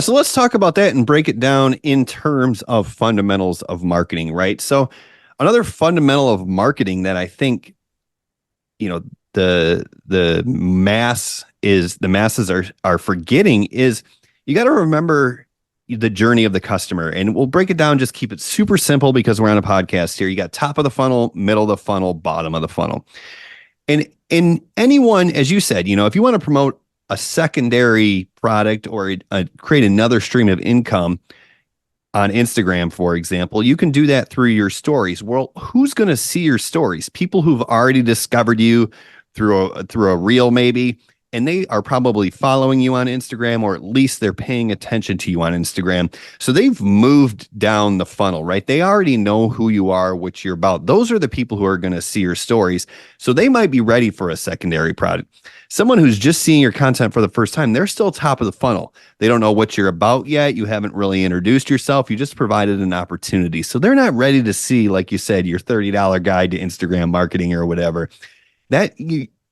So let's talk about that and break it down in terms of fundamentals of marketing, right? So another fundamental of marketing that I think, you know, the masses are forgetting is you got to remember the journey of the customer. And we'll break it down, just keep it super simple because we're on a podcast here. You got top of the funnel, middle of the funnel, bottom of the funnel. And in anyone, as you said, if you want to promote a secondary product or create another stream of income on Instagram, for example, you can do that through your stories. Well, who's going to see your stories? People who've already discovered you through a reel, maybe, and they are probably following you on Instagram, or at least they're paying attention to you on Instagram. So they've moved down the funnel, right? They already know who you are, what you're about. Those are the people who are going to see your stories. So they might be ready for a secondary product. Someone who's just seeing your content for the first time, they're still top of the funnel. They don't know what you're about yet. You haven't really introduced yourself. You just provided an opportunity. So they're not ready to see, like you said, your $30 guide to Instagram marketing or whatever.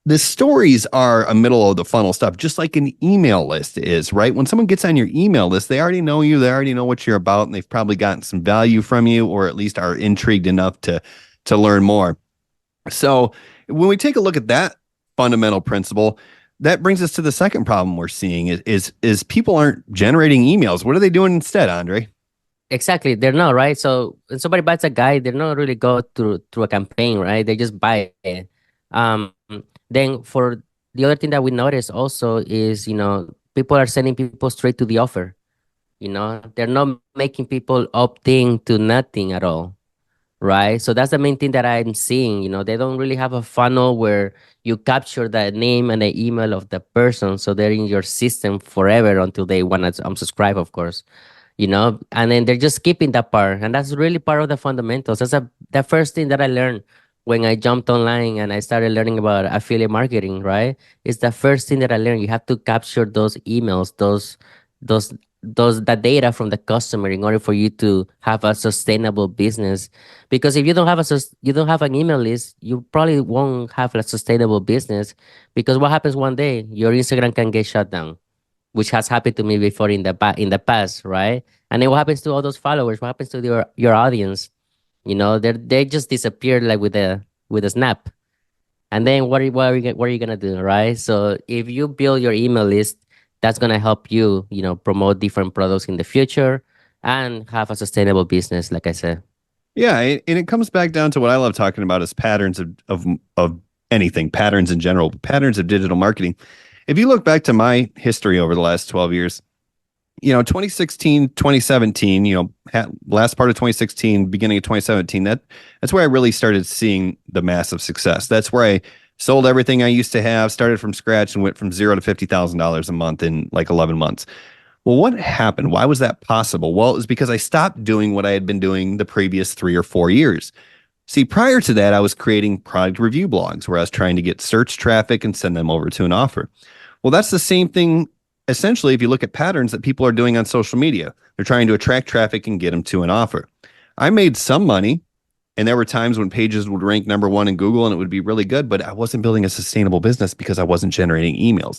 The stories are a middle of the funnel stuff, just like an email list is, right? When someone gets on your email list, they already know you, they already know what you're about, and they've probably gotten some value from you, or at least are intrigued enough to learn more. So when we take a look at that fundamental principle, that brings us to the second problem we're seeing is people aren't generating emails. What are they doing instead, Andre? Exactly. They're not, right? So when somebody buys a guide, they're not really go through a campaign, right? They just buy it. Um, then for the other thing that we notice also is, people are sending people straight to the offer. They're not making people opting to nothing at all, right? So that's the main thing that I'm seeing. They don't really have a funnel where you capture the name and the email of the person, so they're in your system forever until they want to unsubscribe, of course. And then they're just skipping that part, and that's really part of the fundamentals. The first thing that I learned when I jumped online and I started learning about affiliate marketing, right? It's the first thing that I learned. You have to capture those emails, those the data from the customer in order for you to have a sustainable business. Because if you don't have you don't have an email list, you probably won't have a sustainable business. Because what happens one day, your Instagram can get shut down, which has happened to me before in the past, right? And then what happens to all those followers? What happens to your audience? They just disappear like with a snap. And then what are you gonna do, right? So if you build your email list, that's gonna help you, promote different products in the future and have a sustainable business, like I said. Yeah, and it comes back down to what I love talking about is patterns of anything, patterns in general, patterns of digital marketing. If you look back to my history over the last 12 years, 2016, 2017, last part of 2016, beginning of 2017, that's where I really started seeing the massive success. That's where I sold everything I used to have, started from scratch, and went from zero to $50,000 a month in like 11 months. Well, what happened? Why was that possible? Well, it was because I stopped doing what I had been doing the previous 3 or 4 years. See, prior to that, I was creating product review blogs where I was trying to get search traffic and send them over to an offer. Well, that's the same thing, essentially, if you look at patterns that people are doing on social media. They're trying to attract traffic and get them to an offer. I made some money, and there were times when pages would rank number one in Google and it would be really good, but I wasn't building a sustainable business because I wasn't generating emails.